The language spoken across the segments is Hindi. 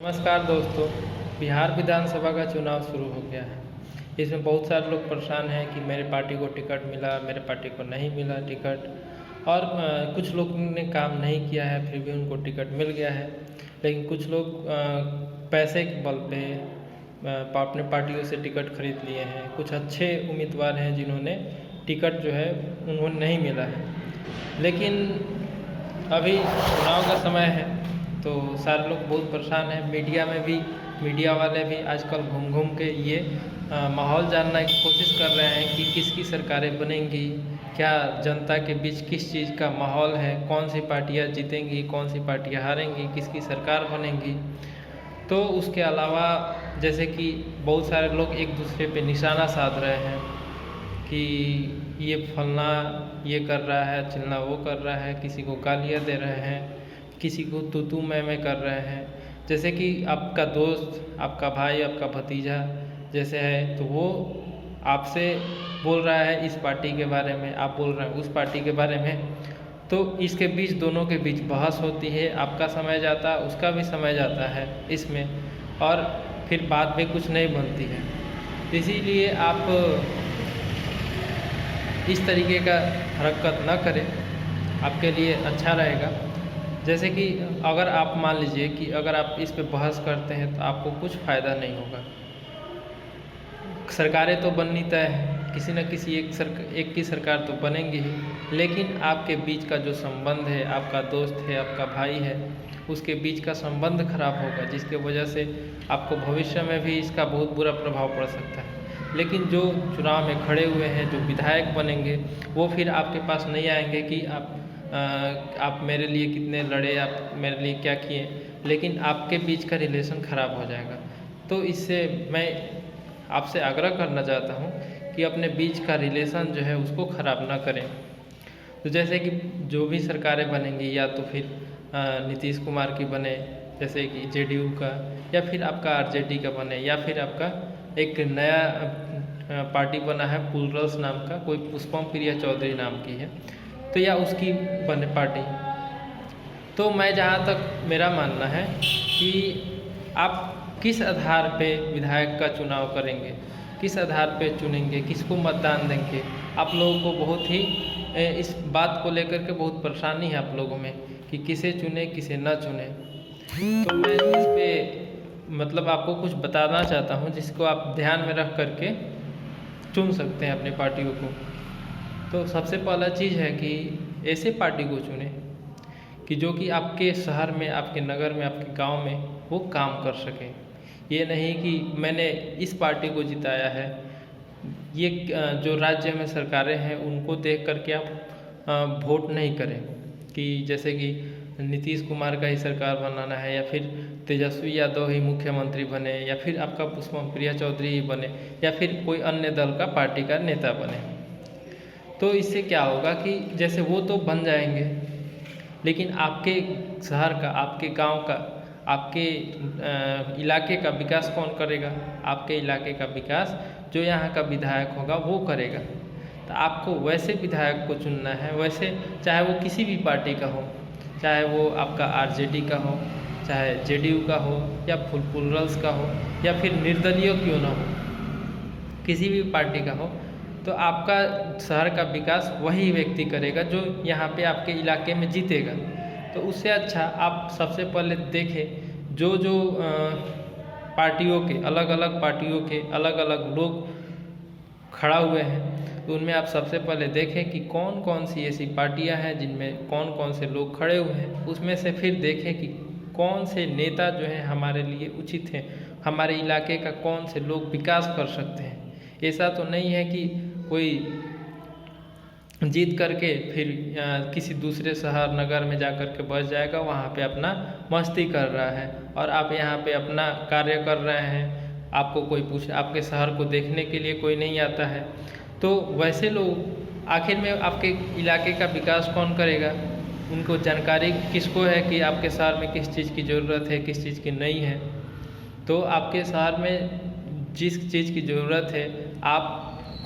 नमस्कार दोस्तों। बिहार विधानसभा का चुनाव शुरू हो गया है। इसमें बहुत सारे लोग परेशान हैं कि मेरे पार्टी को टिकट मिला, मेरे पार्टी को नहीं मिला टिकट। और कुछ लोग ने काम नहीं किया है फिर भी उनको टिकट मिल गया है। लेकिन कुछ लोग पैसे के बल पे अपने पार्टियों से टिकट खरीद लिए हैं। कुछ अच्छे उम्मीदवार हैं जिन्होंने टिकट जो है उन्होंने नहीं मिला है। लेकिन अभी चुनाव का समय है तो सारे लोग बहुत परेशान हैं। मीडिया वाले भी आजकल घूम घूम के ये माहौल जानने की कोशिश कर रहे हैं कि किसकी सरकारें बनेंगी, क्या जनता के बीच किस चीज़ का माहौल है, कौन सी पार्टियां जीतेंगी, कौन सी पार्टियां हारेंगी, किसकी सरकार बनेगी। तो उसके अलावा जैसे कि बहुत सारे लोग एक दूसरे पे निशाना साध रहे हैं कि ये फलना ये कर रहा है, चिलना वो कर रहा है, किसी को गालियाँ दे रहे हैं, किसी को तू मैं कर रहे हैं। जैसे कि आपका दोस्त, आपका भाई, आपका भतीजा जैसे है तो वो आपसे बोल रहा है इस पार्टी के बारे में, आप बोल रहे हैं उस पार्टी के बारे में। तो इसके बीच दोनों के बीच बहस होती है, आपका समय जाता है, उसका भी समय जाता है इसमें, और फिर बात भी कुछ नहीं बनती है। इसीलिए आप इस तरीके का हरकत न करें, आपके लिए अच्छा रहेगा। जैसे कि अगर आप मान लीजिए कि अगर आप इस पे बहस करते हैं तो आपको कुछ फ़ायदा नहीं होगा। सरकारें तो बननी तय है, किसी न किसी एक की सरकार तो बनेंगी ही, लेकिन आपके बीच का जो संबंध है, आपका दोस्त है, आपका भाई है, उसके बीच का संबंध खराब होगा, जिसके वजह से आपको भविष्य में भी इसका बहुत बुरा प्रभाव पड़ सकता है। लेकिन जो चुनाव में खड़े हुए हैं, जो विधायक बनेंगे, वो फिर आपके पास नहीं आएंगे कि आप मेरे लिए कितने लड़े, आप मेरे लिए क्या किए, लेकिन आपके बीच का रिलेशन ख़राब हो जाएगा। तो इससे मैं आपसे आग्रह करना चाहता हूँ कि अपने बीच का रिलेशन जो है उसको ख़राब ना करें। तो जैसे कि जो भी सरकारें बनेंगी, या तो फिर नीतीश कुमार की बने जैसे कि जेडीयू का, या फिर आपका आरजेडी का बने, या फिर आपका एक नया पार्टी बना है प्लुरल्स नाम का, कोई पुष्पम प्रिया चौधरी नाम की है, तो या उसकी बने पार्टी। तो मैं जहाँ तक मेरा मानना है कि आप किस आधार पे विधायक का चुनाव करेंगे, किस आधार पे चुनेंगे, किसको मतदान देंगे। आप लोगों को बहुत ही इस बात को लेकर के बहुत परेशानी है आप लोगों में कि किसे चुने किसे न चुने। तो मैं इस पे मतलब आपको कुछ बताना चाहता हूँ जिसको आप ध्यान में रख करके चुन सकते हैं अपनी पार्टियों को। तो सबसे पहला चीज़ है कि ऐसे पार्टी को चुनें कि जो कि आपके शहर में, आपके नगर में, आपके गांव में वो काम कर सकें। ये नहीं कि मैंने इस पार्टी को जिताया है। ये जो राज्य में सरकारें हैं उनको देख करके आप वोट नहीं करें कि जैसे कि नीतीश कुमार का ही सरकार बनाना है, या फिर तेजस्वी यादव ही मुख्यमंत्री बने, या फिर आपका पुष्पम प्रिया चौधरी ही बने, या फिर कोई अन्य दल का पार्टी का नेता बने। तो इससे क्या होगा कि जैसे वो तो बन जाएंगे, लेकिन आपके शहर का, आपके गांव का, आपके इलाके का विकास कौन करेगा? आपके इलाके का विकास जो यहाँ का विधायक होगा वो करेगा। तो आपको वैसे विधायक को चुनना है, वैसे चाहे वो किसी भी पार्टी का हो, चाहे वो आपका आरजेडी का हो, चाहे जेडीयू का हो, या प्लुरल्स का हो, या फिर निर्दलीय क्यों ना हो, किसी भी पार्टी का हो। तो आपका शहर का विकास वही व्यक्ति करेगा जो यहाँ पे आपके इलाके में जीतेगा। तो उससे अच्छा आप सबसे पहले देखें जो पार्टियों के, अलग अलग पार्टियों के अलग अलग लोग खड़ा हुए हैं, तो उनमें आप सबसे पहले देखें कि कौन कौन सी ऐसी पार्टियां हैं जिनमें कौन कौन से लोग खड़े हुए हैं। उसमें से फिर देखें कि कौन से नेता जो हैं हमारे लिए उचित हैं, हमारे इलाके का कौन से लोग विकास कर सकते हैं। ऐसा तो नहीं है कि कोई जीत करके फिर किसी दूसरे शहर नगर में जा कर के बस जाएगा, वहाँ पे अपना मस्ती कर रहा है, और आप यहाँ पे अपना कार्य कर रहे हैं। आपको कोई पूछे, आपके शहर को देखने के लिए कोई नहीं आता है। तो वैसे लोग आखिर में आपके इलाके का विकास कौन करेगा? उनको जानकारी किसको है कि आपके शहर में किस चीज़ की ज़रूरत है, किस चीज़ की नहीं है। तो आपके शहर में जिस चीज़ की ज़रूरत है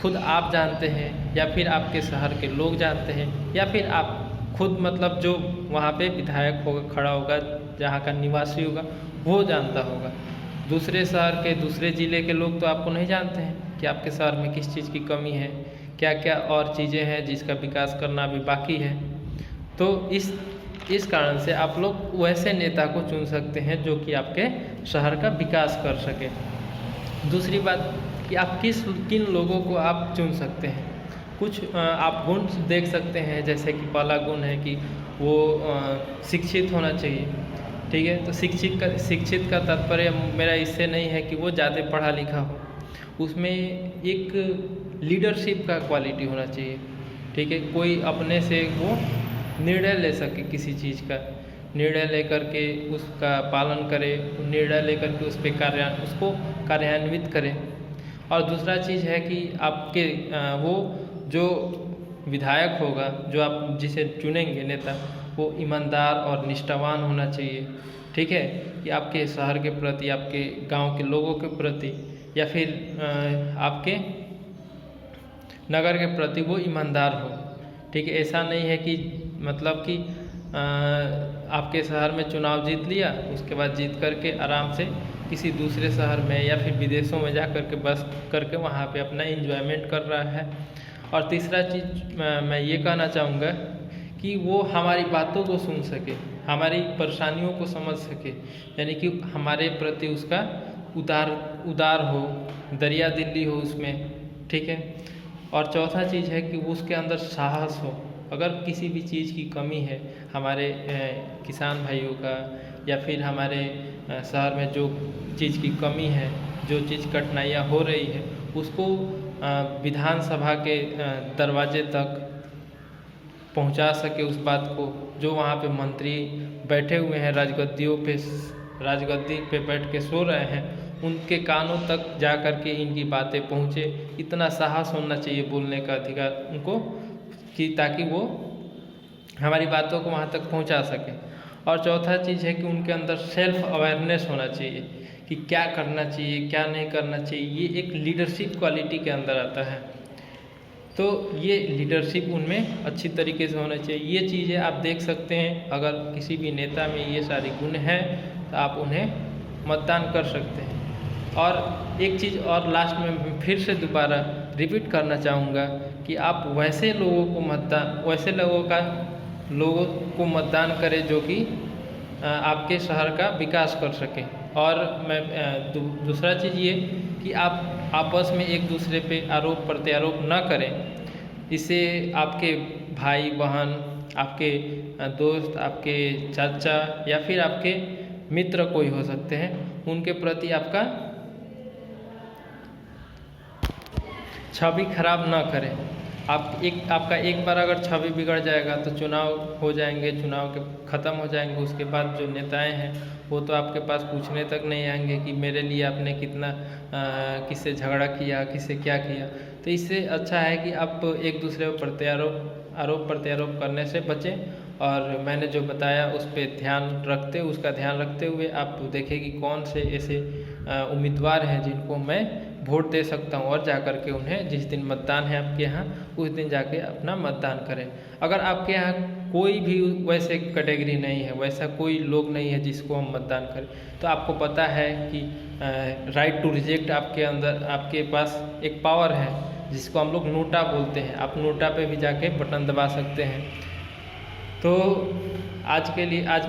खुद आप जानते हैं, या फिर आपके शहर के लोग जानते हैं, या फिर आप खुद मतलब जो वहाँ पे विधायक होगा, खड़ा होगा, जहाँ का निवासी होगा वो जानता होगा। दूसरे शहर के, दूसरे ज़िले के लोग तो आपको नहीं जानते हैं कि आपके शहर में किस चीज़ की कमी है, क्या क्या और चीज़ें हैं जिसका विकास करना अभी बाकी है। तो इस कारण से आप लोग वैसे नेता को चुन सकते हैं जो कि आपके शहर का विकास कर सके। दूसरी बात कि आप किन लोगों को आप चुन सकते हैं। कुछ आप गुण देख सकते हैं, जैसे कि पहला गुण है कि वो शिक्षित होना चाहिए। ठीक है, तो शिक्षित का तात्पर्य मेरा इससे नहीं है कि वो ज़्यादा पढ़ा लिखा हो, उसमें एक लीडरशिप का क्वालिटी होना चाहिए। ठीक है, कोई अपने से वो निर्णय ले सके, किसी चीज़ का निर्णय लेकर के उसका पालन करे, निर्णय लेकर के उस पर उसको कार्यान्वित करे। और दूसरा चीज़ है कि आपके वो जो विधायक होगा, जो आप जिसे चुनेंगे नेता, वो ईमानदार और निष्ठावान होना चाहिए। ठीक है, कि आपके शहर के प्रति, आपके गांव के लोगों के प्रति या फिर आपके नगर के प्रति वो ईमानदार हो। ठीक है, ऐसा नहीं है कि मतलब कि आपके शहर में चुनाव जीत लिया, उसके बाद जीत करके आराम से किसी दूसरे शहर में या फिर विदेशों में जा करके बस करके वहाँ पे अपना एंजॉयमेंट कर रहा है। और तीसरा चीज़ मैं ये कहना चाहूँगा कि वो हमारी बातों को सुन सके, हमारी परेशानियों को समझ सके, यानी कि हमारे प्रति उसका उदार हो, दरिया दिली हो उसमें। ठीक है, और चौथा चीज़ है कि उसके अंदर साहस हो। अगर किसी भी चीज़ की कमी है, हमारे किसान भाइयों का या फिर हमारे शहर में जो चीज़ की कमी है, जो चीज़ कठिनाइयाँ हो रही है, उसको विधानसभा के दरवाजे तक पहुंचा सके उस बात को। जो वहाँ पे मंत्री बैठे हुए हैं राजगद्दी पे बैठ के सो रहे हैं, उनके कानों तक जा कर के इनकी बातें पहुँचे, इतना साहस होना चाहिए बोलने का अधिकार उनको, कि ताकि वो हमारी बातों को वहाँ तक पहुँचा सके। और चौथा चीज़ है कि उनके अंदर सेल्फ अवेयरनेस होना चाहिए कि क्या करना चाहिए, क्या नहीं करना चाहिए। ये एक लीडरशिप क्वालिटी के अंदर आता है। तो ये लीडरशिप उनमें अच्छी तरीके से होना चाहिए। ये चीज़ें आप देख सकते हैं, अगर किसी भी नेता में ये सारे गुण हैं तो आप उन्हें मतदान कर सकते हैं। और एक चीज़ और लास्ट में फिर से दोबारा रिपीट करना चाहूँगा कि आप वैसे लोगों को मतदान करें जो कि आपके शहर का विकास कर सके। और मैं दूसरा चीज़ ये कि आप आपस में एक दूसरे पे आरोप प्रत्यारोप न करें। इससे आपके भाई बहन, आपके दोस्त, आपके चाचा या फिर आपके मित्र कोई हो सकते हैं, उनके प्रति आपका छवि खराब ना करें। आपका एक बार अगर छवि बिगड़ जाएगा तो चुनाव हो जाएंगे, चुनाव के ख़त्म हो जाएंगे, उसके बाद जो नेताएं हैं वो तो आपके पास पूछने तक नहीं आएंगे कि मेरे लिए आपने कितना किससे झगड़ा किया, किससे क्या किया। तो इससे अच्छा है कि आप एक दूसरे पर आरोप प्रत्यारोप करने से बचें। और मैंने जो बताया उसका ध्यान रखते हुए आप देखें कि कौन से ऐसे उम्मीदवार हैं जिनको मैं वोट दे सकता हूँ, और जा कर के उन्हें जिस दिन मतदान है आपके यहाँ, उस दिन जाके अपना मतदान करें। अगर आपके यहाँ कोई भी वैसे कैटेगरी नहीं है, वैसा कोई लोग नहीं है जिसको हम मतदान करें, तो आपको पता है कि राइट टू रिजेक्ट आपके पास एक पावर है जिसको हम लोग नोटा बोलते हैं। आप नोटा पे भी जाके बटन दबा सकते हैं। तो आज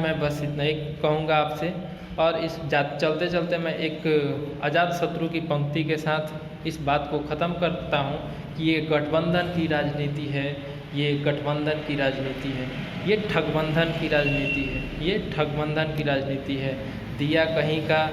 मैं बस इतना ही कहूँगा आपसे। और चलते चलते मैं एक अजात शत्रु की पंक्ति के साथ इस बात को ख़त्म करता हूँ कि ये गठबंधन की राजनीति है, ये गठबंधन की राजनीति है, ये ठगबंधन की राजनीति है, ये ठगबंधन की राजनीति है। दिया कहीं का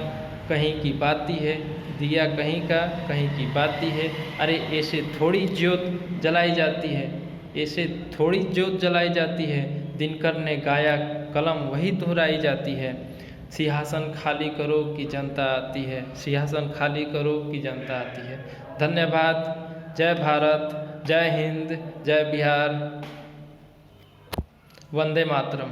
कहीं की बाती है, दिया कहीं का कहीं की बाती है। अरे ऐसे थोड़ी ज्योत जलाई जाती है, ऐसे थोड़ी ज्योत जलाई जाती है, दिनकर ने गाया कलम वही दोहराई जाती है। सिंहासन खाली करो कि जनता आती है, सिंहासन खाली करो कि जनता आती है। धन्यवाद। जय भारत, जय हिंद, जय बिहार, वंदे मातरम।